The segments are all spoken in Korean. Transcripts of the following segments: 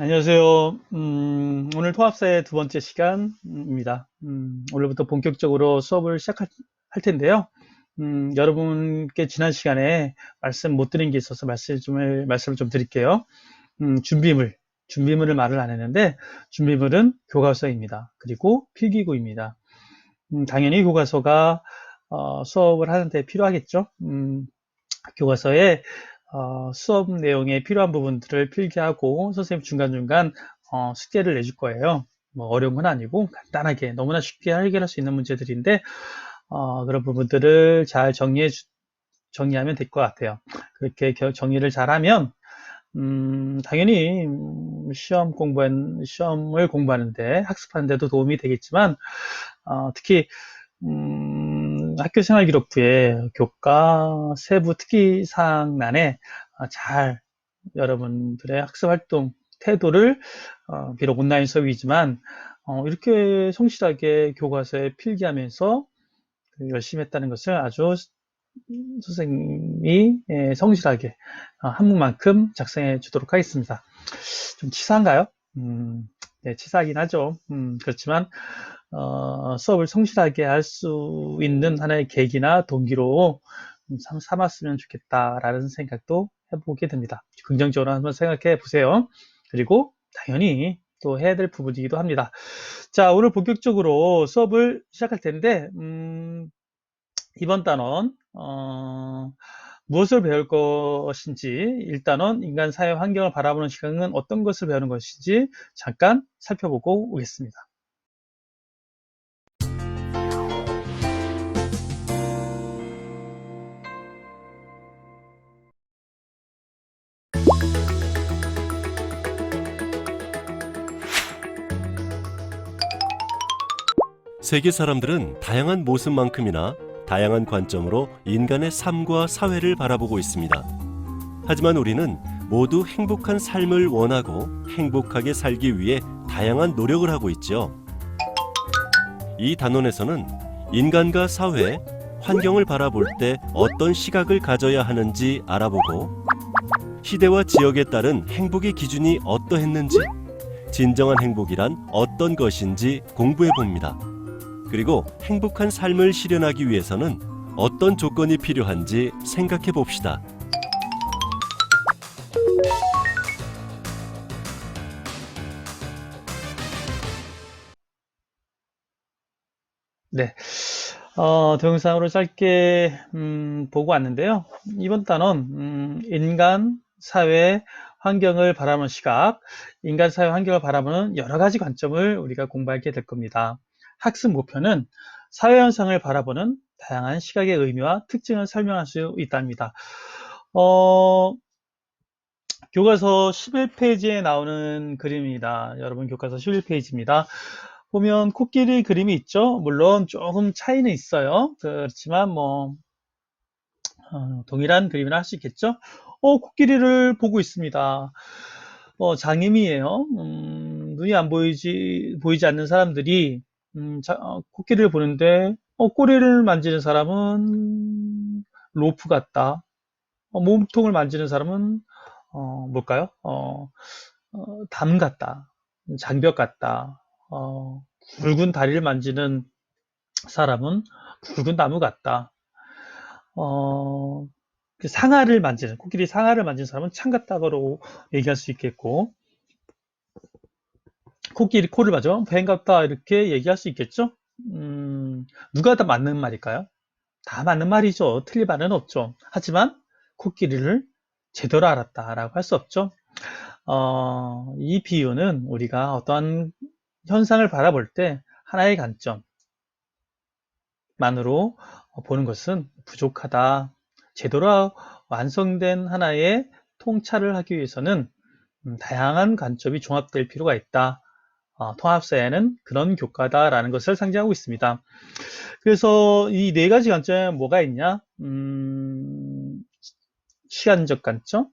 안녕하세요. 오늘 통합사의 두 번째 시간입니다. 오늘부터 본격적으로 수업을 시작할 텐데요. 여러분께 지난 시간에 말씀 못 드린 게 있어서 말씀을 좀 드릴게요. 준비물을 말을 안 했는데, 준비물은 교과서입니다. 그리고 필기구입니다. 당연히 교과서가 수업을 하는데 필요하겠죠. 교과서에 수업 내용에 필요한 부분들을 필기하고 선생님 중간중간 숙제를 내줄 거예요. 뭐 어려운 건 아니고 간단하게 너무나 쉽게 해결할 수 있는 문제들인데 그런 부분들을 잘 정리하면 될 것 같아요. 그렇게 정리를 잘하면 당연히 시험을 공부하는데 학습하는데도 도움이 되겠지만 특히 학교 생활 기록부에 교과 세부 특기사항란에 잘 여러분들의 학습 활동 태도를 비록 온라인 수업이지만 이렇게 성실하게 교과서에 필기하면서 열심히 했다는 것을 아주 선생님이 성실하게 한문만큼 작성해 주도록 하겠습니다. 좀 치사한가요? 네, 치사하긴 하죠. 그렇지만 수업을 성실하게 할 수 있는 하나의 계기나 동기로 삼았으면 좋겠다라는 생각도 해보게 됩니다. 긍정적으로 한번 생각해 보세요. 그리고 당연히 또 해야 될 부분이기도 합니다. 자, 오늘 본격적으로 수업을 시작할 텐데 이번 단원 무엇을 배울 것인지, 일단은 인간 사회 환경을 바라보는 시각은 어떤 것을 배우는 것인지 잠깐 살펴보고 오겠습니다. 세계 사람들은 다양한 모습만큼이나 다양한 관점으로 인간의 삶과 사회를 바라보고 있습니다. 하지만 우리는 모두 행복한 삶을 원하고 행복하게 살기 위해 다양한 노력을 하고 있죠. 이 단원에서는 인간과 사회, 환경을 바라볼 때 어떤 시각을 가져야 하는지 알아보고 시대와 지역에 따른 행복의 기준이 어떠했는지, 진정한 행복이란 어떤 것인지 공부해 봅니다. 그리고 행복한 삶을 실현하기 위해서는 어떤 조건이 필요한지 생각해 봅시다. 네, 동영상으로 짧게 보고 왔는데요. 이번 단원 인간, 사회, 환경을 바라보는 시각, 인간, 사회, 환경을 바라보는 여러 가지 관점을 우리가 공부하게 될 겁니다. 학습 목표는 사회 현상을 바라보는 다양한 시각의 의미와 특징을 설명할 수 있답니다. 교과서 11페이지에 나오는 그림입니다. 여러분, 교과서 11페이지입니다. 보면 코끼리 그림이 있죠. 물론 조금 차이는 있어요. 그렇지만 뭐 동일한 그림이라 할 수 있겠죠. 코끼리를 보고 있습니다. 장님이에요. 눈이 안 보이지 않는 사람들이 코끼리를 보는데 꼬리를 만지는 사람은 로프 같다. 몸통을 만지는 사람은 뭘까요? 담 같다. 장벽 같다. 굵은 다리를 만지는 사람은 굵은 나무 같다. 코끼리 상아를 만지는 사람은 창 같다고 얘기할 수 있겠고, 코끼리 코를 맞아 뱀 같다 이렇게 얘기할 수 있겠죠. 누가 다 맞는 말일까요? 다 맞는 말이죠. 틀릴 말은 없죠. 하지만 코끼리를 제대로 알았다라고 할 수 없죠. 이 비유는 우리가 어떠한 현상을 바라볼 때 하나의 관점만으로 보는 것은 부족하다. 제대로 완성된 하나의 통찰을 하기 위해서는 다양한 관점이 종합될 필요가 있다. 통합사회는 그런 교과다라는 것을 상징하고 있습니다. 그래서 이 네 가지 관점에 뭐가 있냐? 시간적 관점,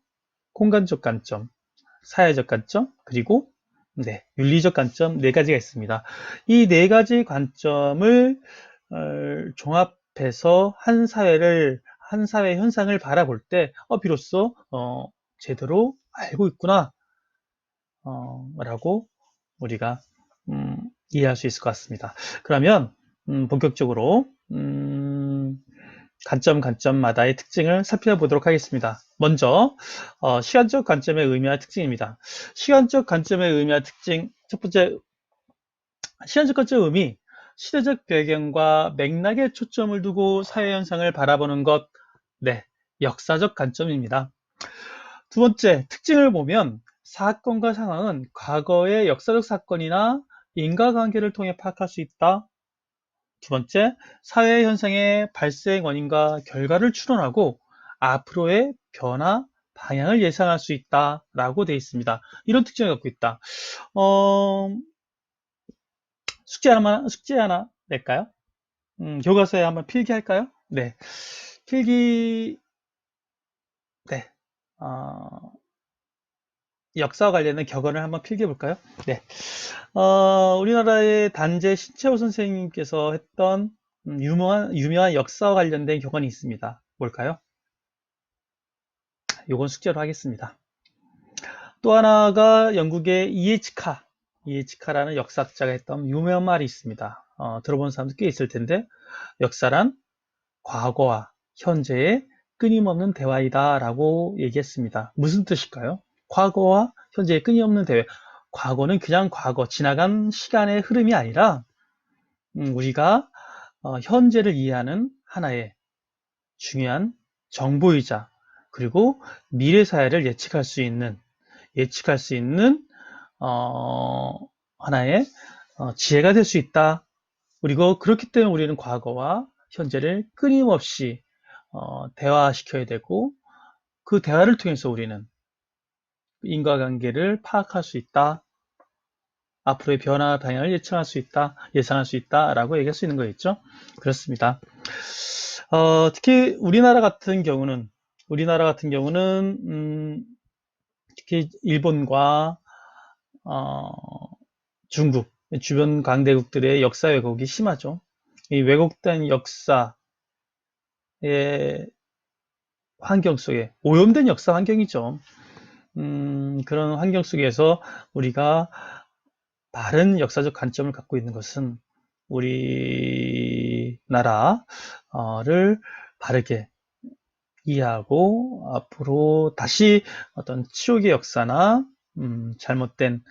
공간적 관점, 사회적 관점, 그리고 윤리적 관점 네 가지가 있습니다. 이 네 가지 관점을 종합해서 한 사회 현상을 바라볼 때 비로소 제대로 알고 있구나. 라고 우리가 이해할 수 있을 것 같습니다. 그러면 본격적으로 관점마다의 특징을 살펴보도록 하겠습니다. 먼저 시간적 관점의 의미와 특징입니다. 시간적 관점의 의미와 특징, 첫 번째, 시간적 관점의 의미, 시대적 배경과 맥락에 초점을 두고 사회현상을 바라보는 것, 네, 역사적 관점입니다. 두 번째, 특징을 보면 사건과 상황은 과거의 역사적 사건이나 인과관계를 통해 파악할 수 있다. 두 번째, 사회 현상의 발생 원인과 결과를 추론하고 앞으로의 변화, 방향을 예상할 수 있다라고 되어 있습니다. 이런 특징을 갖고 있다. 숙제 하나 낼까요? 교과서에 한번 필기할까요? 네. 필기, 네. 역사와 관련된 격언을 한번 필기해 볼까요? 네. 우리나라의 단재 신채호 선생님께서 했던 유명한 역사와 관련된 격언이 있습니다. 뭘까요? 요건 숙제로 하겠습니다. 또 하나가 영국의 이에치카라는 역사학자가 했던 유명한 말이 있습니다. 들어본 사람도 꽤 있을 텐데, 역사란 과거와 현재의 끊임없는 대화이다 라고 얘기했습니다. 무슨 뜻일까요? 과거와 현재의 끊임없는 대화. 과거는 그냥 과거, 지나간 시간의 흐름이 아니라 우리가 현재를 이해하는 하나의 중요한 정보이자, 그리고 미래 사회를 예측할 수 있는 하나의 지혜가 될 수 있다. 그리고 그렇기 때문에 우리는 과거와 현재를 끊임없이 대화시켜야 되고, 그 대화를 통해서 우리는 인과관계를 파악할 수 있다. 앞으로의 변화 방향을 예상할 수 있다라고 얘기할 수 있는 거겠죠. 그렇습니다. 특히 우리나라 같은 경우는 특히 일본과 중국 주변 강대국들의 역사 왜곡이 심하죠. 이 왜곡된 역사의 환경 속에 오염된 역사 환경이죠. 그런 환경 속에서 우리가 바른 역사적 관점을 갖고 있는 것은 우리나라를 바르게 이해하고 앞으로 다시 어떤 치욕의 역사나 잘못된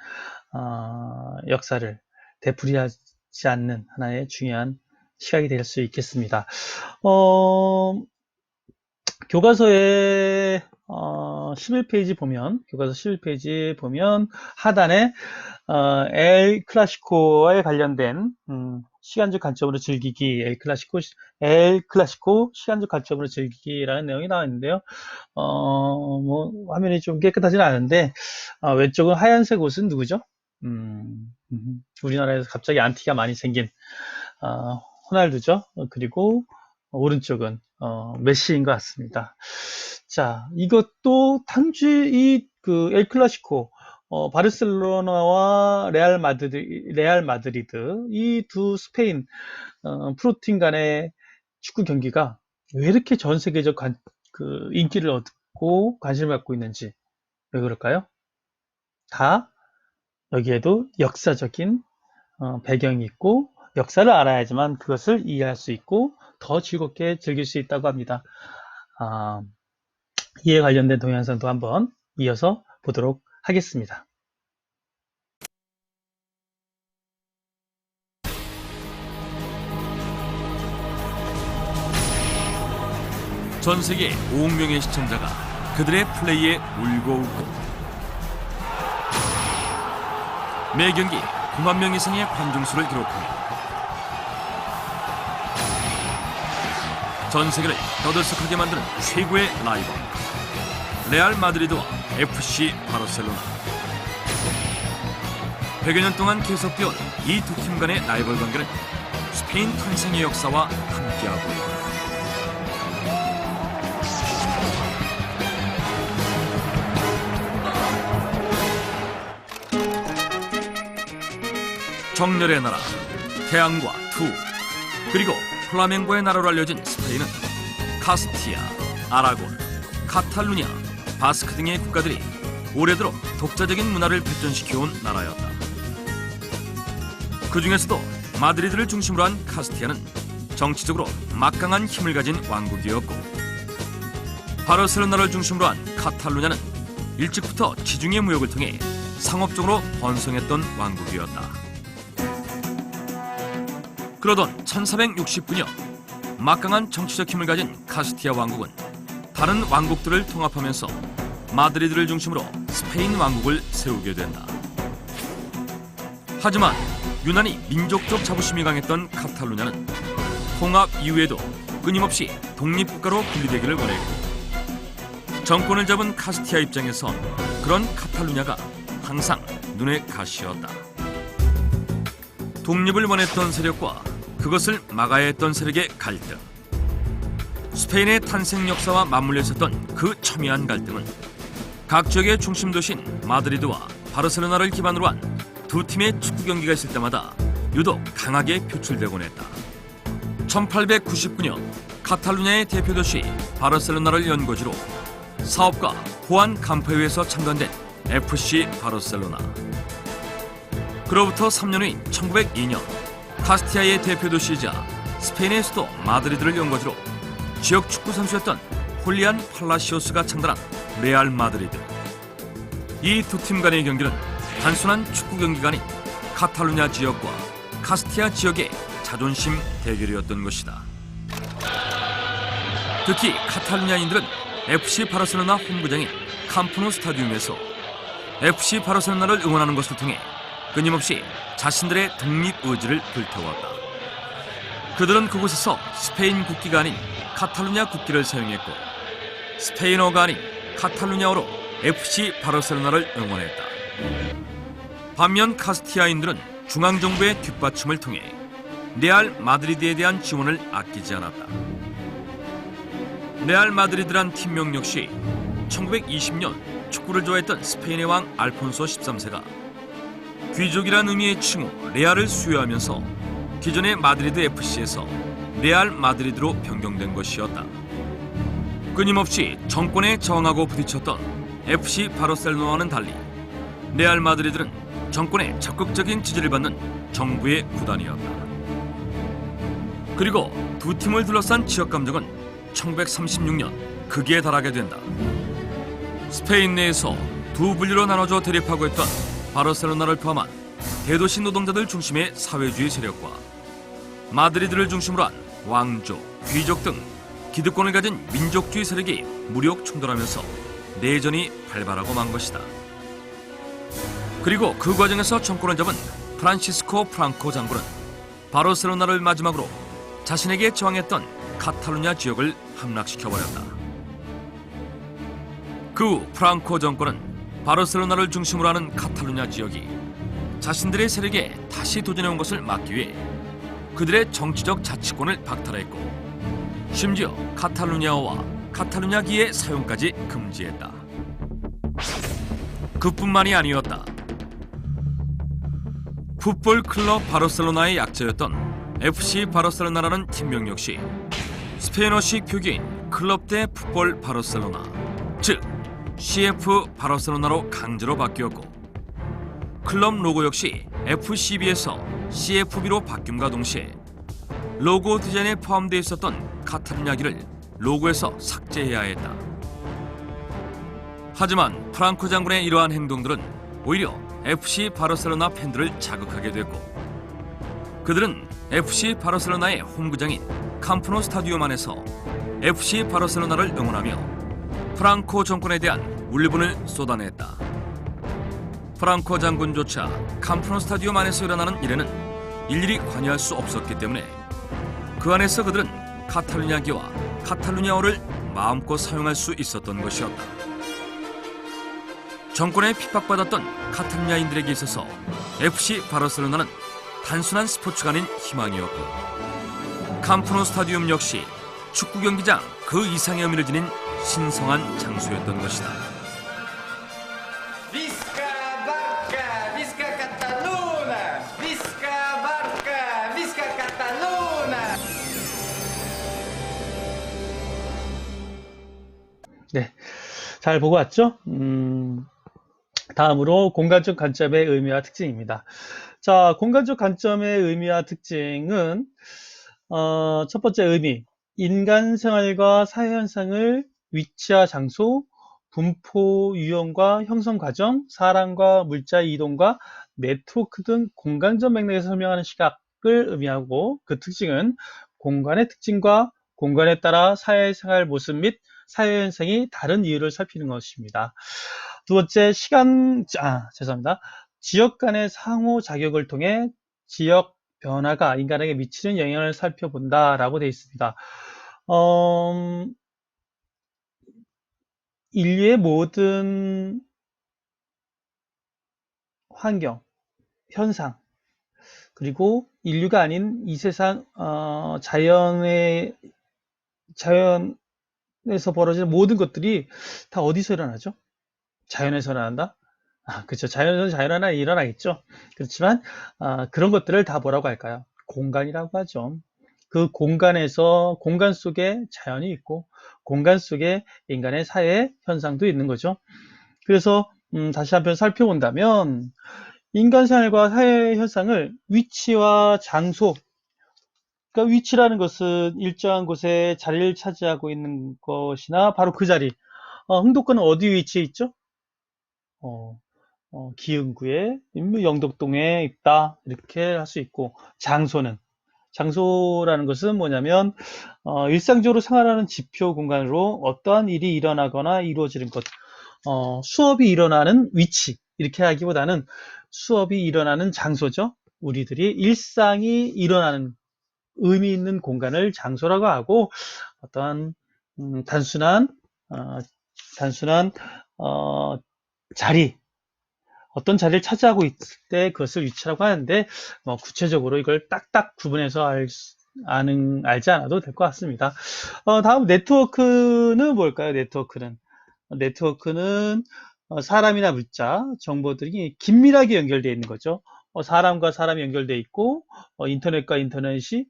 역사를 되풀이하지 않는 하나의 중요한 시각이 될 수 있겠습니다. 교과서의 11페이지 보면 하단에 엘 클라시코에 관련된 시간적 관점으로 즐기기, 엘 클라시코 시간적 관점으로 즐기기라는 내용이 나와 있는데요. 화면이 좀 깨끗하지는 않은데 왼쪽은 하얀색 옷은 누구죠? 우리나라에서 갑자기 안티가 많이 생긴 호날두죠. 그리고 오른쪽은 메시인 것 같습니다. 자, 이것도 엘 클라시코, 바르셀로나와 레알 마드리드 이 두 스페인 프로팀 간의 축구 경기가 왜 이렇게 전 세계적 인기를 얻고 관심을 갖고 있는지, 왜 그럴까요? 다 여기에도 역사적인 배경이 있고, 역사를 알아야지만 그것을 이해할 수 있고 더 즐겁게 즐길 수 있다고 합니다. 이에 관련된 동영상도 한번 이어서 보도록 하겠습니다. 전 세계 5억 명의 시청자가 그들의 플레이에 울고 웃고, 매 경기 9만 명 이상의 관중수를 기록하며 전 세계를 떠들썩하게 만드는 최고의 라이벌 레알 마드리드와 FC 바르셀로나. 100여 년 동안 계속되어온 이 두 팀 간의 라이벌 관계는 스페인 탄생의 역사와 함께하고 있다. 정열의 나라, 태양과 투, 그리고 플라멩고의 나라로 알려진 스페인은 카스티아, 아라곤, 카탈루냐, 바스크 등의 국가들이 오래도록 독자적인 문화를 발전시켜온 나라였다. 그 중에서도 마드리드를 중심으로 한 카스티아는 정치적으로 막강한 힘을 가진 왕국이었고, 바르셀로나를 중심으로 한 카탈루냐는 일찍부터 지중해 무역을 통해 상업적으로 번성했던 왕국이었다. 그러던 1469년 막강한 정치적 힘을 가진 카스티아 왕국은 다른 왕국들을 통합하면서 마드리드를 중심으로 스페인 왕국을 세우게 된다. 하지만 유난히 민족적 자부심이 강했던 카탈루냐는 통합 이후에도 끊임없이 독립국가로 분리되기를 원했고, 정권을 잡은 카스티아 입장에선 그런 카탈루냐가 항상 눈의 가시였다. 독립을 원했던 세력과 그것을 막아야 했던 세력의 갈등, 스페인의 탄생 역사와 맞물려 있었던 그 첨예한 갈등은 각 지역의 중심 도시인 마드리드와 바르셀로나를 기반으로 한 두 팀의 축구 경기가 있을 때마다 유독 강하게 표출되곤 했다. 1899년 카탈루냐의 대표 도시 바르셀로나를 연고지로 사업가 호안 감파유에서 창단된 FC 바르셀로나. 그로부터 3년 후인 1902년 카스티아의 대표 도시이자 스페인의 수도 마드리드를 연고지로 지역 축구 선수였던 홀리안 팔라시오스가 창단한 레알 마드리드. 이 두 팀 간의 경기는 단순한 축구 경기가 아닌 카탈루냐 지역과 카스티아 지역의 자존심 대결이었던 것이다. 특히 카탈루냐인들은 FC 바르셀로나 홈구장인 캄프누 스타디움에서 FC 바르셀로나를 응원하는 것을 통해 끊임없이 자신들의 독립 의지를 불태웠다. 그들은 그곳에서 스페인 국기가 아닌 카탈루냐 국기를 사용했고, 스페인어가 아닌 카탈루냐어로 FC 바르셀로나를 응원했다. 반면 카스티아인들은 중앙정부의 뒷받침을 통해 레알 마드리드에 대한 지원을 아끼지 않았다. 레알 마드리드란 팀명 역시 1920년 축구를 좋아했던 스페인의 왕 알폰소 13세가 귀족이란 의미의 칭호 레알을 수여하면서 기존의 마드리드 FC에서 레알 마드리드로 변경된 것이었다. 끊임없이 정권에 저항하고 부딪혔던 FC 바르셀로나와는 달리 레알 마드리드는 정권의 적극적인 지지를 받는 정부의 구단이었다. 그리고 두 팀을 둘러싼 지역 감정은 1936년 극에 달하게 된다. 스페인 내에서 두 분류로 나눠져 대립하고 있던 바르셀로나를 포함한 대도시 노동자들 중심의 사회주의 세력과 마드리드를 중심으로 한 왕족, 귀족 등 기득권을 가진 민족주의 세력이 무력 충돌하면서 내전이 발발하고 만 것이다. 그리고 그 과정에서 정권을 잡은 프란시스코 프랑코 장군은 바르셀로나를 마지막으로 자신에게 저항했던 카탈루냐 지역을 함락시켜버렸다. 그 후 프랑코 정권은 바르셀로나를 중심으로 하는 카탈루냐 지역이 자신들의 세력에 다시 도전해온 것을 막기 위해 그들의 정치적 자치권을 박탈했고, 심지어 카탈루냐어와 카탈루냐기의 사용까지 금지했다. 그뿐만이 아니었다. 풋볼 클럽 바르셀로나의 약자였던 FC 바르셀로나라는 팀명 역시 스페인어식 표기인 클럽 대 풋볼 바르셀로나, 즉 CF 바르셀로나로 강제로 바뀌었고, 클럽 로고 역시 FCB에서 CFB로 바뀜과 동시에 로고 디자인에 포함되어 있었던 카탈루냐기를 로고에서 삭제해야 했다. 하지만 프랑코 장군의 이러한 행동들은 오히려 FC 바르셀로나 팬들을 자극하게 됐고, 그들은 FC 바르셀로나의 홈구장인 캄프누 스타디움 안에서 FC 바르셀로나를 응원하며 프랑코 정권에 대한 울분을 쏟아냈다. 프랑코 장군조차 캄프누 스타디움 안에서 일어나는 일에는 일일이 관여할 수 없었기 때문에 그 안에서 그들은 카탈루냐기와 카탈루냐어를 마음껏 사용할 수 있었던 것이었다. 정권에 핍박받았던 카탈루냐인들에게 있어서 FC 바르셀로나는 단순한 스포츠가 아닌 희망이었고, 캄프누 스타디움 역시 축구 경기장 그 이상의 의미를 지닌 신성한 장소였던 것이다. Visca Barca, Visca Cataluna, Visca Barca, Visca Cataluna. 네, 잘 보고 왔죠? 다음으로 공간적 관점의 의미와 특징입니다. 자, 공간적 관점의 의미와 특징은 첫 번째 의미, 인간 생활과 사회 현상을 위치와 장소, 분포 유형과 형성 과정, 사람과 물자의 이동과 네트워크 등 공간적 맥락에서 설명하는 시각을 의미하고, 그 특징은 공간의 특징과 공간에 따라 사회생활 모습 및 사회 현상이 다른 이유를 살피는 것입니다. 두 번째, 죄송합니다. 지역 간의 상호작용을 통해 지역 변화가 인간에게 미치는 영향을 살펴본다라고 되어 있습니다. 인류의 모든 환경, 현상, 그리고 인류가 아닌 이 세상 자연에서 벌어지는 모든 것들이 다 어디서 일어나죠? 자연에서 일어난다? 그렇죠. 자연에서 자연하나 일어나겠죠. 그렇지만 그런 것들을 다 뭐라고 할까요? 공간이라고 하죠. 그 공간에서 공간 속에 자연이 있고 공간 속에 인간의 사회 현상도 있는 거죠. 그래서 다시 한번 살펴본다면 인간 생활과 사회 현상을 위치와 장소, 그러니까 위치라는 것은 일정한 곳에 자리를 차지하고 있는 것이나 바로 그 자리. 흥덕구는 어디 위치해 있죠? 기흥구에 영덕동에 있다 이렇게 할 수 있고, 장소라는 것은 뭐냐면 일상적으로 생활하는 지표 공간으로 어떠한 일이 일어나거나 이루어지는 것, 수업이 일어나는 위치 이렇게 하기보다는 수업이 일어나는 장소죠. 우리들이 일상이 일어나는 의미 있는 공간을 장소라고 하고, 어떠한 단순한 자리, 어떤 자리를 차지하고 있을 때 그것을 위치라고 하는데, 구체적으로 이걸 딱딱 구분해서 알지 않아도 될 것 같습니다. 다음 네트워크는 뭘까요? 네트워크는 사람이나 물자, 정보들이 긴밀하게 연결되어 있는 거죠. 사람과 사람이 연결되어 있고 인터넷과 인터넷이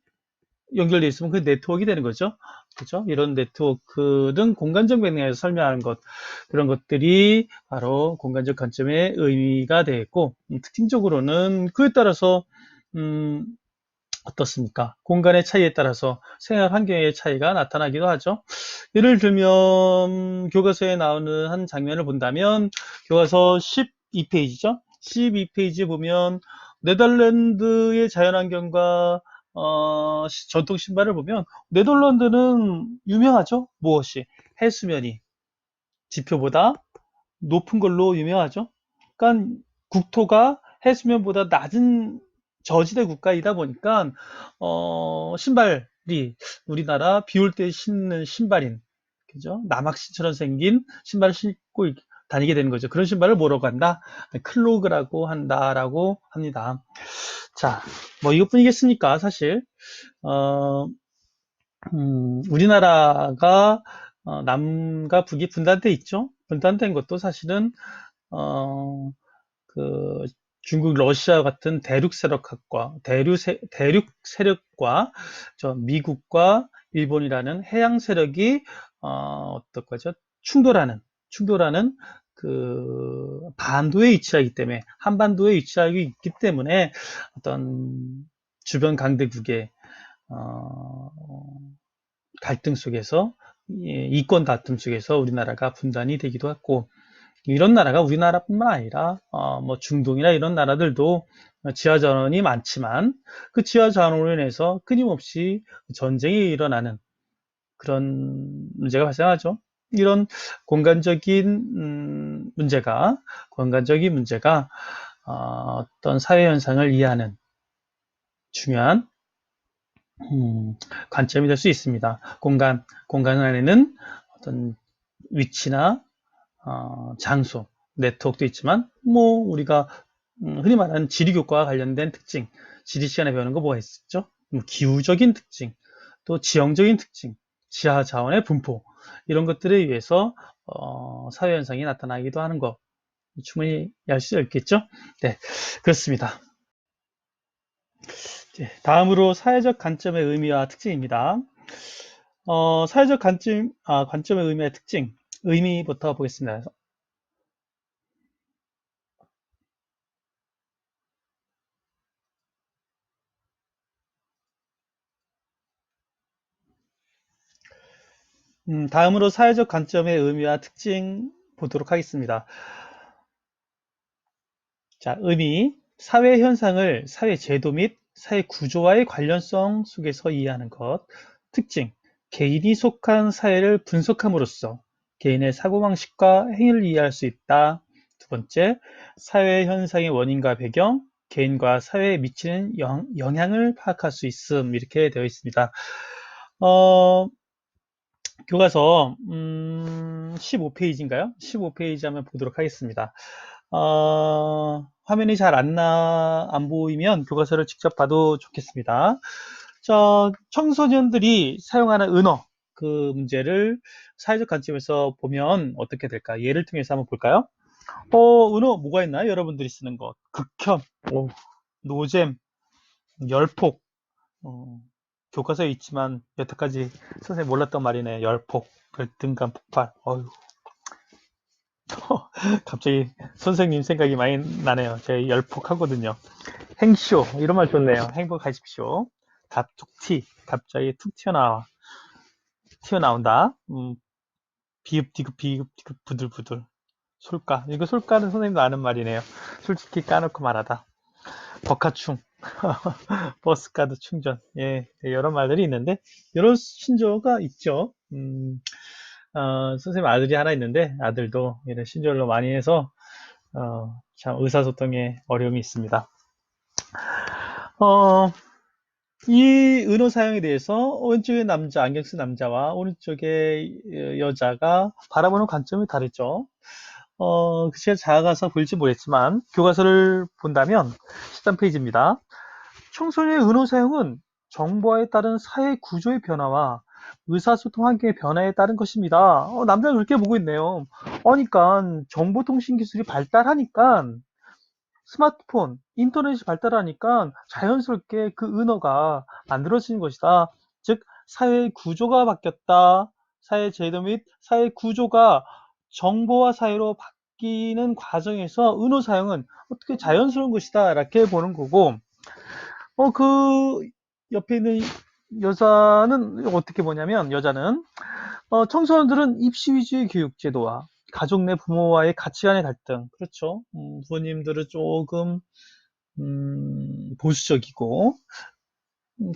연결되어 있으면 그 네트워크가 되는 거죠. 그죠? 이런 네트워크는 공간적 맥락에서 설명하는 것, 그런 것들이 바로 공간적 관점의 의미가 되겠고, 특징적으로는 그에 따라서 어떻습니까? 공간의 차이에 따라서 생활 환경의 차이가 나타나기도 하죠. 예를 들면 교과서에 나오는 한 장면을 본다면, 교과서 12페이지죠. 12페이지 보면 네덜란드의 자연환경과 전통 신발을 보면, 네덜란드는 유명하죠. 무엇이? 해수면이 지표보다 높은 걸로 유명하죠. 그러니까 국토가 해수면보다 낮은 저지대 국가이다 보니까 신발이 우리나라 비 올 때 신는 신발인, 그죠? 남학신처럼 생긴 신발을 신고 다니게 되는 거죠. 그런 신발을 뭐라고 한다? 클로그라고 한다라고 합니다. 자, 뭐 이것뿐이겠습니까? 사실 우리나라가 남과 북이 분단돼 있죠. 분단된 것도 사실은 그 중국, 러시아 같은 대륙 세력과 미국과 일본이라는 해양 세력이 어떨까죠? 충돌하는 그 반도에 위치하기 때문에, 한반도에 위치하고 있기 때문에 어떤 주변 강대국의 갈등 속에서, 이권 다툼 속에서 우리나라가 분단이 되기도 했고, 이런 나라가 우리나라뿐만 아니라 뭐 중동이나 이런 나라들도 지하자원이 많지만 그 지하자원으로 인해서 끊임없이 전쟁이 일어나는 그런 문제가 발생하죠. 이런 공간적인 문제가 어떤 사회 현상을 이해하는 중요한 관점이 될 수 있습니다. 공간 안에는 어떤 위치나 장소, 네트워크도 있지만, 뭐 우리가 흔히 말하는 지리교과와 관련된 특징, 지리 시간에 배우는 거 뭐가 있었죠? 기후적인 특징, 또 지형적인 특징, 지하 자원의 분포, 이런 것들에 의해서 사회 현상이 나타나기도 하는 거 충분히 알 수 있겠죠? 네, 그렇습니다. 다음으로 사회적 관점의 의미와 특징입니다. 사회적 관점의 의미와 특징, 의미부터 보겠습니다. 다음으로 사회적 관점의 의미와 특징 보도록 하겠습니다. 자, 의미, 사회 현상을 사회 제도 및 사회 구조와의 관련성 속에서 이해하는 것. 특징, 개인이 속한 사회를 분석함으로써 개인의 사고방식과 행위를 이해할 수 있다. 두 번째, 사회 현상의 원인과 배경, 개인과 사회에 미치는 영향을 파악할 수 있음. 이렇게 되어 있습니다. 교과서 15페이지인가요? 15페이지 한번 보도록 하겠습니다. 화면이 잘 안 보이면 교과서를 직접 봐도 좋겠습니다. 청소년들이 사용하는 은어, 그 문제를 사회적 관점에서 보면 어떻게 될까? 예를 통해서 한번 볼까요? 은어 뭐가 있나요? 여러분들이 쓰는 것. 극혐, 노잼, 열폭, 교과서에 있지만 여태까지 선생님 몰랐던 말이네. 열폭, 열등감 폭발. 어휴. 갑자기 선생님 생각이 많이 나네요. 제가 열폭하거든요. 행쇼, 이런 말 좋네요. 행복하십시오. 갑툭튀, 갑자기 툭 튀어나온다. 비읍, 디귿, 부들부들. 솔까, 이거 솔까는 선생님도 아는 말이네요. 솔직히 까놓고 말하다. 버카충, 버스카드 충전. 예, 여러 말들이 있는데, 이런 신조어가 있죠. 선생님 아들이 하나 있는데, 아들도 이런 신조어를 많이 해서, 참 의사소통에 어려움이 있습니다. 이 은어 사용에 대해서 왼쪽에 남자, 안경 쓴 남자와 오른쪽에 여자가 바라보는 관점이 다르죠. 글씨가 작아서 보일지 모르겠지만 교과서를 본다면 13페이지입니다. 청소년의 은어 사용은 정보화에 따른 사회 구조의 변화와 의사소통 환경의 변화에 따른 것입니다. 남자는 그렇게 보고 있네요. 그러니까 정보통신 기술이 발달하니까 스마트폰, 인터넷이 발달하니까 자연스럽게 그 은어가 만들어지는 것이다. 즉, 사회 구조가 바뀌었다. 사회 제도 및 사회 구조가 정보화 사회로 바뀌는 과정에서 은어 사용은 어떻게 자연스러운 것이다. 이렇게 보는 거고, 그 옆에 있는 여자는 어떻게 보냐면, 여자는 청소년들은 입시 위주의 교육 제도와 가족 내 부모와의 가치관의 갈등, 그렇죠. 부모님들은 조금 보수적이고,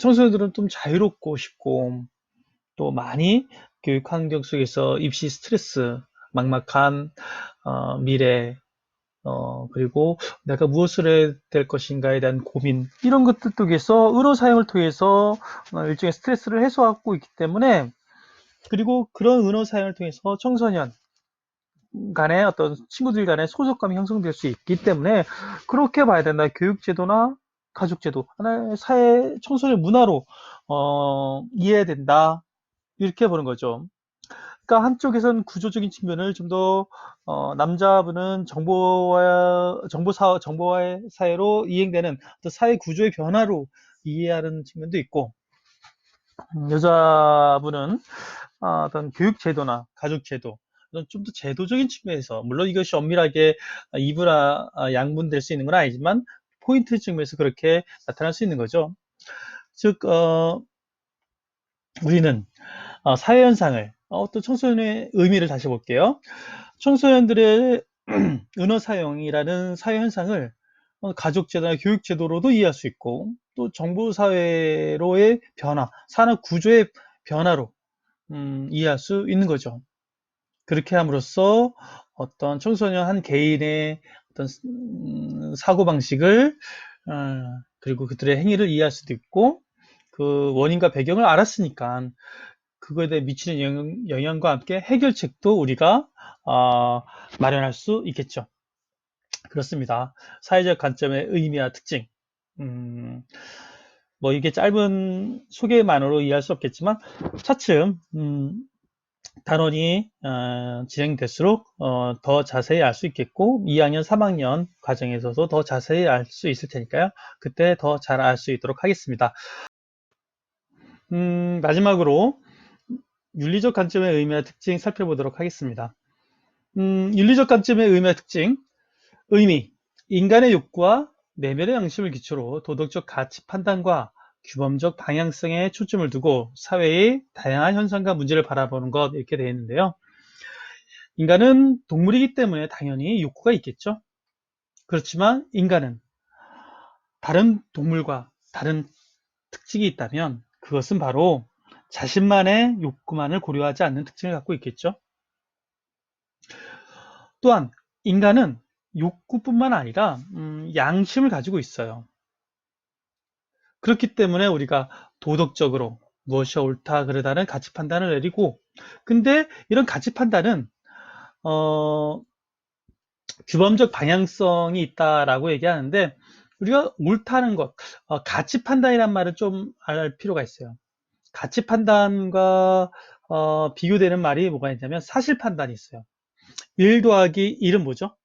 청소년들은 좀 자유롭고 싶고, 또 많이 교육 환경 속에서 입시 스트레스, 막막한 미래, 그리고 내가 무엇을 해야 될 것인가에 대한 고민, 이런 것들 속에서 의로 사용을 통해서 일종의 스트레스를 해소하고 있기 때문에, 그리고 그런 은어 사용을 통해서 청소년 간에 어떤 친구들 간의 소속감이 형성될 수 있기 때문에 그렇게 봐야 된다. 교육제도나 가족제도, 하나의 사회 청소년 문화로 이해해야 된다. 이렇게 보는 거죠. 그러니까 한쪽에서는 구조적인 측면을 좀 더 남자분은 정보화의 사회로 이행되는 어떤 사회 구조의 변화로 이해하는 측면도 있고, 여자분은 어떤 교육제도나 가족제도, 좀 더 제도적인 측면에서, 물론 이것이 엄밀하게 이분화 양분될 수 있는 건 아니지만 포인트 측면에서 그렇게 나타날 수 있는 거죠. 즉 우리는 사회현상을, 또 청소년의 의미를 다시 볼게요. 청소년들의 은어 사용이라는 사회현상을 가족제도나 교육제도로도 이해할 수 있고, 또 정보사회로의 변화, 산업 구조의 변화로 이해할 수 있는 거죠. 그렇게 함으로써 어떤 청소년 한 개인의 어떤 사고방식을, 그리고 그들의 행위를 이해할 수도 있고, 그 원인과 배경을 알았으니까 그거에 대해 미치는 영향과 함께 해결책도 우리가 마련할 수 있겠죠. 그렇습니다. 사회적 관점의 의미와 특징. 뭐 이게 짧은 소개만으로 이해할 수 없겠지만 차츰 단원이 진행될수록 더 자세히 알 수 있겠고, 2학년, 3학년 과정에서도 더 자세히 알 수 있을 테니까요. 그때 더 잘 알 수 있도록 하겠습니다. 마지막으로 윤리적 관점의 의미와 특징 살펴보도록 하겠습니다. 윤리적 관점의 의미와 특징. 의미, 인간의 욕구와 내면의 양심을 기초로 도덕적 가치 판단과 규범적 방향성에 초점을 두고 사회의 다양한 현상과 문제를 바라보는 것 이렇게 되어 있는데요. 인간은 동물이기 때문에 당연히 욕구가 있겠죠. 그렇지만 인간은 다른 동물과 다른 특징이 있다면 그것은 바로 자신만의 욕구만을 고려하지 않는 특징을 갖고 있겠죠. 또한 인간은 욕구뿐만 아니라 양심을 가지고 있어요. 그렇기 때문에 우리가 도덕적으로 무엇이 옳다 그르다는 가치 판단을 내리고, 근데 이런 가치 판단은 규범적 방향성이 있다라고 얘기하는데, 우리가 옳다는 것, 가치 판단이란 말을 좀 알 필요가 있어요. 가치 판단과 비교되는 말이 뭐가 있냐면 사실 판단이 있어요. 1 더하기 1은 뭐죠?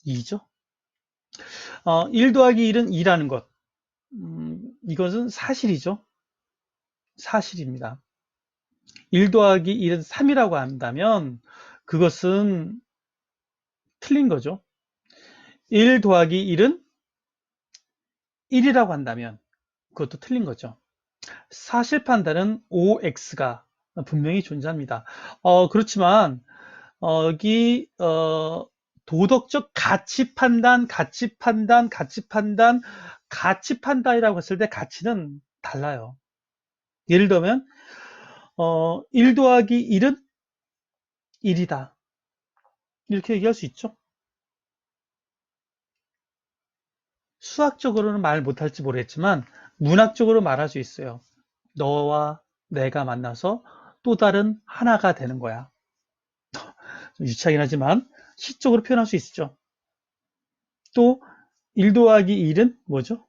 2죠. 1 더하기 1은 2라는 것. 이것은 사실이죠. 사실입니다. 1 더하기 1은 3이라고 한다면 그것은 틀린 거죠. 1 더하기 1은 1이라고 한다면 그것도 틀린 거죠. 사실 판단은 OX가 분명히 존재합니다. 그렇지만 여기 도덕적 가치 판단, 가치 판단, 가치 판단, 가치 판단이라고 했을 때 가치는 달라요. 예를 들면 1 더하기 1은 1이다. 이렇게 얘기할 수 있죠. 수학적으로는 말 못할지 모르겠지만 문학적으로 말할 수 있어요. 너와 내가 만나서 또 다른 하나가 되는 거야. 좀 유치하긴 하지만 시적으로 표현할 수 있죠. 또 1 더하기 1은 뭐죠?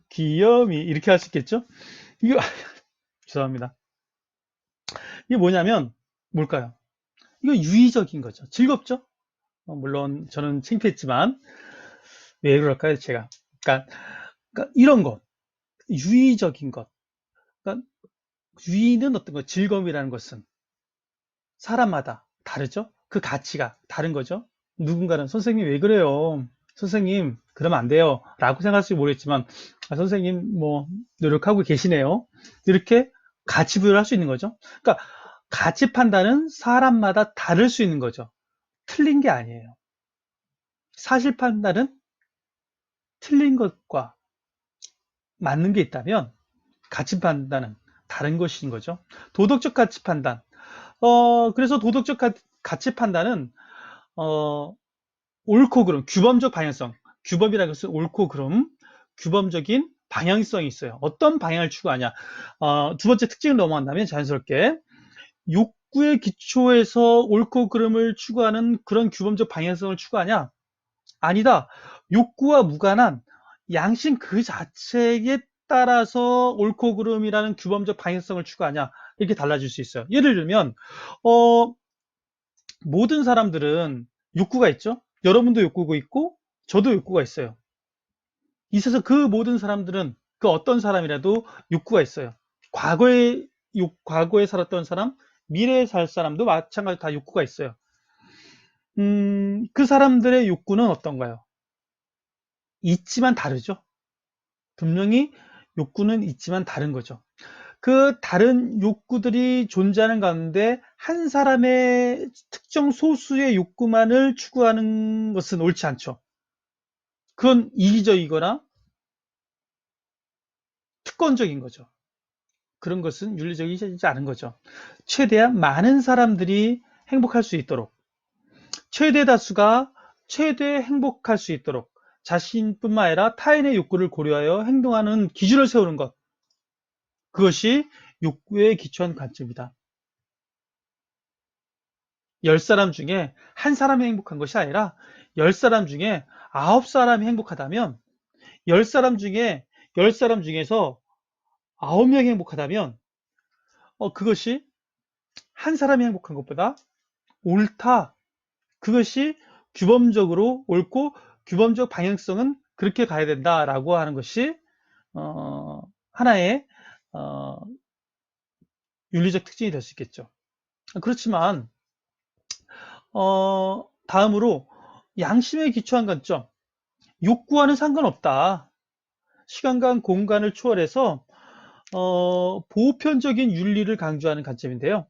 귀염이 이렇게 할 수 있겠죠? 이거 죄송합니다. 이게 뭐냐면 뭘까요? 이거 유의적인 거죠. 즐겁죠? 물론 저는 창피했지만 왜 그럴까요, 제가? 그러니까 이런 것, 유의적인 것. 그러니까 유의는 어떤 거, 즐거움이라는 것은 사람마다 다르죠? 그 가치가 다른 거죠? 누군가는 선생님 왜 그래요? 선생님 그러면 안 돼요. 라고 생각할지 모르겠지만 선생님 뭐 노력하고 계시네요. 이렇게 가치 부여를 할 수 있는 거죠. 그러니까 가치 판단은 사람마다 다를 수 있는 거죠. 틀린 게 아니에요. 사실 판단은 틀린 것과 맞는 게 있다면 가치 판단은 다른 것인 거죠. 도덕적 가치 판단. 그래서 도덕적 가치 판단은 옳고 그름, 규범적 방향성. 규범이라는 것은 옳고 그름, 규범적인 방향성이 있어요. 어떤 방향을 추구하냐. 두 번째 특징을 넘어간다면 자연스럽게 욕구의 기초에서 옳고 그름을 추구하는 그런 규범적 방향성을 추구하냐? 아니다. 욕구와 무관한 양심 그 자체에 따라서 옳고 그름이라는 규범적 방향성을 추구하냐? 이렇게 달라질 수 있어요. 예를 들면 모든 사람들은 욕구가 있죠. 여러분도 욕구가 있고 저도 욕구가 있어요. 있어서 그 모든 사람들은 그 어떤 사람이라도 욕구가 있어요. 과거에 살았던 사람, 미래에 살 사람도 마찬가지로 다 욕구가 있어요. 그 사람들의 욕구는 어떤가요? 있지만 다르죠. 분명히 욕구는 있지만 다른 거죠. 그 다른 욕구들이 존재하는 가운데 한 사람의 특정 소수의 욕구만을 추구하는 것은 옳지 않죠. 그건 이기적이거나 특권적인 거죠. 그런 것은 윤리적이지 않은 거죠. 최대한 많은 사람들이 행복할 수 있도록, 최대 다수가 최대 행복할 수 있도록 자신뿐만 아니라 타인의 욕구를 고려하여 행동하는 기준을 세우는 것, 그것이 욕구에 기초한 관점이다. 10사람 중에 한 사람이 행복한 것이 아니라 10사람 중에 9사람이 행복하다면 10사람 중에 10사람 중에서 9명이 행복하다면 그것이 한 사람이 행복한 것보다 옳다. 그것이 규범적으로 옳고 규범적 방향성은 그렇게 가야 된다라고 하는 것이 하나의 윤리적 특징이 될 수 있겠죠. 그렇지만 다음으로 양심에 기초한 관점. 욕구와는 상관없다. 시간과 공간을 초월해서 보편적인 윤리를 강조하는 관점인데요.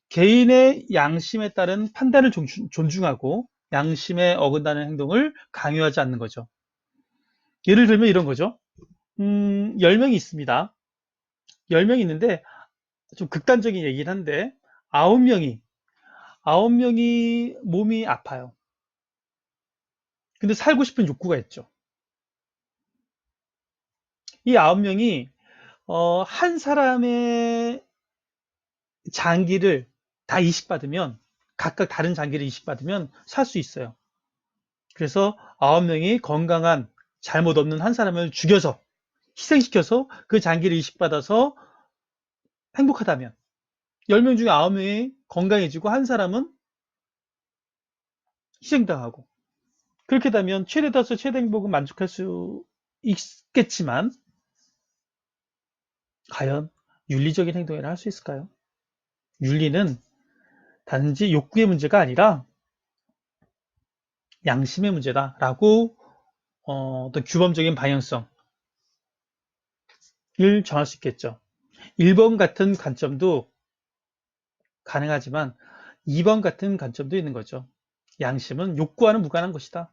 개인의 양심에 따른 판단을 존중하고 양심에 어긋나는 행동을 강요하지 않는 거죠. 예를 들면 이런 거죠. 10명이 있습니다. 10명이 있는데 좀 극단적인 얘기긴 한데 9명이 몸이 아파요. 근데 살고 싶은 욕구가 있죠. 이 9명이 한 사람의 장기를 다 이식받으면, 각각 다른 장기를 이식받으면 살 수 있어요. 그래서 9명이 건강한 잘못 없는 한 사람을 죽여서 희생시켜서 그 장기를 이식받아서 행복하다면 10명 중에 9명이 건강해지고 한 사람은 희생당하고, 그렇게 되면 최대다수 최대 행복은 만족할 수 있겠지만 과연 윤리적인 행동이라 할 수 있을까요? 윤리는 단지 욕구의 문제가 아니라 양심의 문제다라고 어떤 규범적인 방향성을 정할 수 있겠죠. 1번 같은 관점도 가능하지만 2번 같은 관점도 있는 거죠. 양심은 욕구와는 무관한 것이다.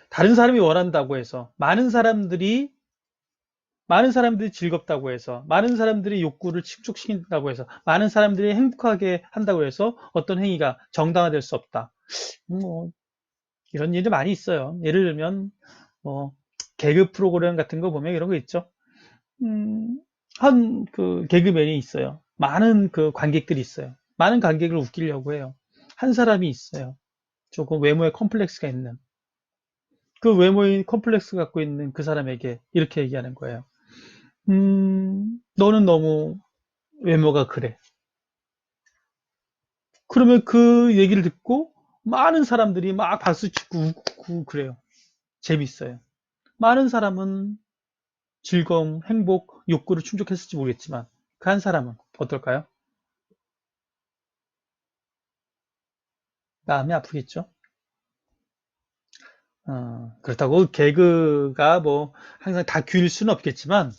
다른 사람이 원한다고 해서, 많은 사람들이 즐겁다고 해서, 많은 사람들이 욕구를 충족시킨다고 해서, 많은 사람들이 행복하게 한다고 해서 어떤 행위가 정당화될 수 없다. 이런 일이 많이 있어요. 예를 들면 개그 프로그램 같은 거 보면 이런 거 있죠. 한 개그맨이 있어요. 많은 관객들이 있어요. 많은 관객을 웃기려고 해요. 한 사람이 있어요. 조금 외모에 컴플렉스가 있는, 그 외모의 컴플렉스 갖고 있는 그 사람에게 이렇게 얘기하는 거예요. 너는 너무 외모가 그래. 그러면 그 얘기를 듣고 많은 사람들이 막 박수 치고 웃고 그래요. 재밌어요. 많은 사람은 즐거움, 행복, 욕구를 충족했을지 모르겠지만 그 한 사람은 어떨까요? 마음이 아프겠죠? 그렇다고 개그가 항상 다 귀일 수는 없겠지만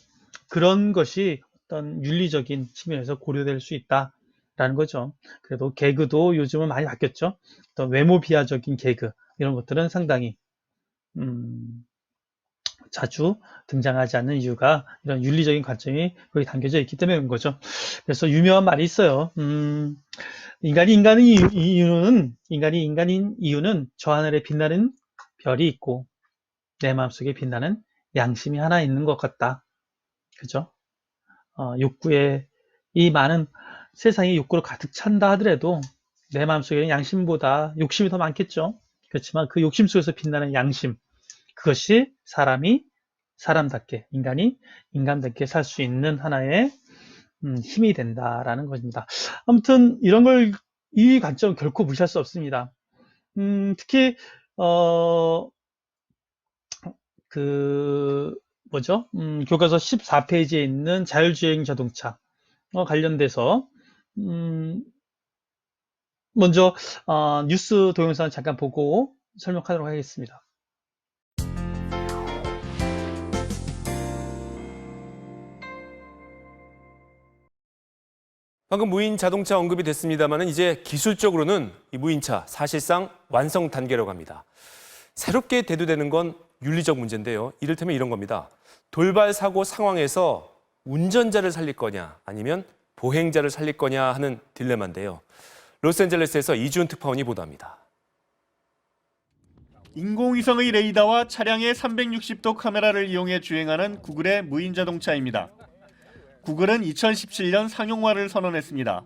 그런 것이 어떤 윤리적인 측면에서 고려될 수 있다라는 거죠. 그래도 개그도 요즘은 많이 바뀌었죠. 어떤 외모 비하적인 개그, 이런 것들은 상당히 자주 등장하지 않는 이유가 이런 윤리적인 관점이 거기 담겨져 있기 때문에 그런 거죠. 그래서 유명한 말이 있어요. 인간이 인간인 이유는 저 하늘에 빛나는 별이 있고 내 마음속에 빛나는 양심이 하나 있는 것 같다. 그죠? 욕구에, 이 많은 세상이 욕구로 가득 찬다 하더라도 내 마음속에는 양심보다 욕심이 더 많겠죠. 그렇지만 그 욕심 속에서 빛나는 양심, 그것이 사람이 사람답게, 인간이 인간답게 살 수 있는 하나의 힘이 된다라는 것입니다. 아무튼 이 관점은 결코 무시할 수 없습니다. 특히 교과서 14페이지에 있는 자율주행 자동차 관련돼서 먼저 뉴스 동영상을 잠깐 보고 설명하도록 하겠습니다. 방금 무인 자동차 언급이 됐습니다만 이제 기술적으로는 이 무인차 사실상 완성 단계라고 합니다. 새롭게 대두되는 건 윤리적 문제인데요. 이를테면 이런 겁니다. 돌발 사고 상황에서 운전자를 살릴 거냐 아니면 보행자를 살릴 거냐 하는 딜레마인데요. 로스앤젤레스에서 이준 특파원이 보도합니다. 인공위성의 레이더와 차량의 360도 카메라를 이용해 주행하는 구글의 무인 자동차입니다. 구글은 2017년 상용화를 선언했습니다.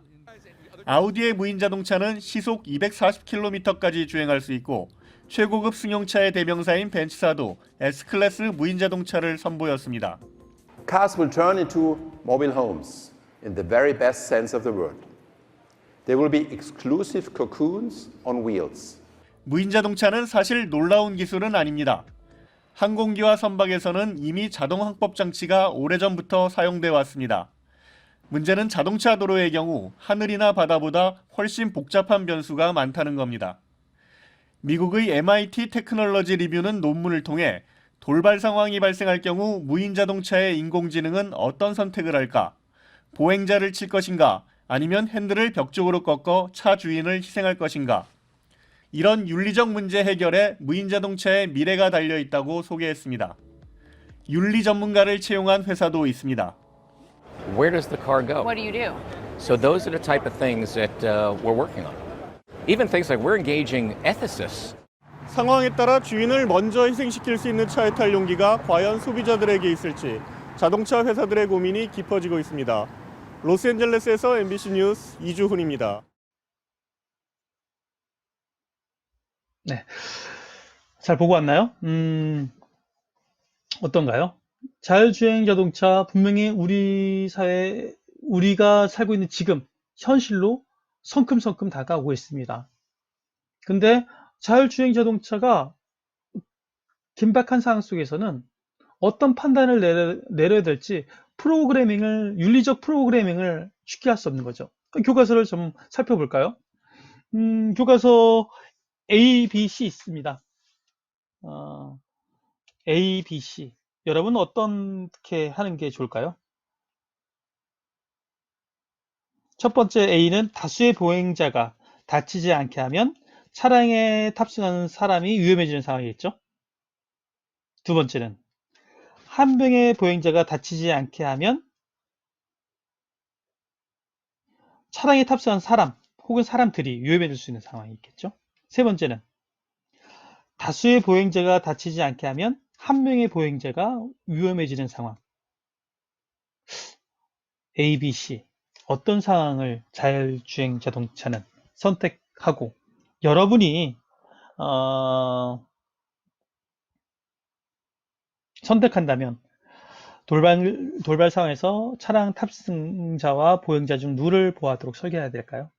아우디의 무인 자동차는 시속 240km까지 주행할 수 있고 최고급 승용차의 대명사인 벤츠사도 S클래스 무인 자동차를 선보였습니다. Cars will turn into mobile homes in the very best sense of the word. They will be exclusive cocoons on wheels. 무인 자동차는 사실 놀라운 기술은 아닙니다. 항공기와 선박에서는 이미 자동 항법 장치가 오래전부터 사용돼 왔습니다. 문제는 자동차 도로의 경우 하늘이나 바다보다 훨씬 복잡한 변수가 많다는 겁니다. 미국의 MIT 테크놀로지 리뷰는 논문을 통해 돌발 상황이 발생할 경우 무인 자동차의 인공지능은 어떤 선택을 할까? 보행자를 칠 것인가? 아니면 핸들을 벽 쪽으로 꺾어 차 주인을 희생할 것인가? 이런 윤리적 문제 해결에 무인 자동차의 미래가 달려 있다고 소개했습니다. 윤리 전문가를 채용한 회사도 있습니다. Where does the car go? What do you do? So those are the type of things that we're working on. Even things like we're engaging ethicists. 상황에 따라 주인을 먼저 희생시킬 수 있는 차에 탈 용기가 과연 소비자들에게 있을지 자동차 회사들의 고민이 깊어지고 있습니다. 로스앤젤레스에서 MBC 뉴스 이주훈입니다. 네. 잘 보고 왔나요? 어떤가요? 자율주행 자동차 분명히 우리 사회, 우리가 살고 있는 지금 현실로 성큼성큼 다가오고 있습니다. 근데 자율주행 자동차가 긴박한 상황 속에서는 어떤 판단을 내려야 될지 윤리적 프로그래밍을 쉽게 할 수 없는 거죠. 교과서를 좀 살펴볼까요? 교과서 A, B, C 있습니다. A, B, C. 여러분 어떻게 하는 게 좋을까요? 첫 번째 A는 다수의 보행자가 다치지 않게 하면 차량에 탑승하는 사람이 위험해지는 상황이겠죠. 두 번째는 한 명의 보행자가 다치지 않게 하면 차량에 탑승한 사람 혹은 사람들이 위험해질 수 있는 상황이 있겠죠. 세 번째는 다수의 보행자가 다치지 않게 하면 한 명의 보행자가 위험해지는 상황. A, B, C. 어떤 상황을 자율주행 자동차는 선택하고 여러분이 선택한다면 돌발 상황에서 차량 탑승자와 보행자 중 누구를 보호하도록 설계해야 될까요?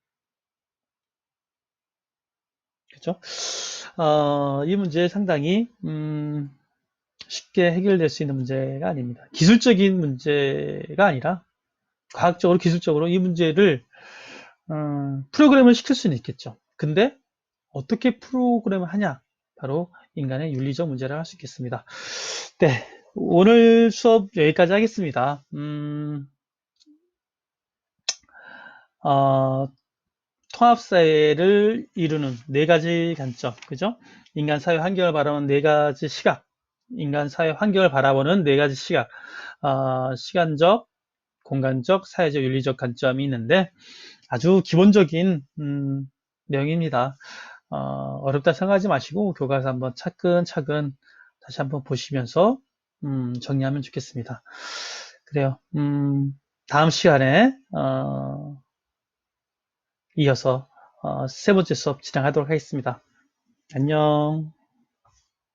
그렇죠? 이 문제 상당히 쉽게 해결될 수 있는 문제가 아닙니다. 기술적인 문제가 아니라 과학적으로 기술적으로 이 문제를 프로그램을 시킬 수는 있겠죠. 근데 어떻게 프로그램을 하냐? 바로 인간의 윤리적 문제를 할 수 있겠습니다. 네, 오늘 수업 여기까지 하겠습니다. 통합사회를 이루는 네 가지 관점, 그죠? 인간 사회 환경을 바라보는 네 가지 시각, 인간 사회 환경을 바라보는 네 가지 시각, 시간적, 공간적, 사회적, 윤리적 관점이 있는데 아주 기본적인 내용입니다. 어렵다 생각하지 마시고 교과서 한번 차근차근 다시 한번 보시면서 정리하면 좋겠습니다. 그래요. 다음 시간에 이어서 세 번째 수업 진행하도록 하겠습니다. 안녕.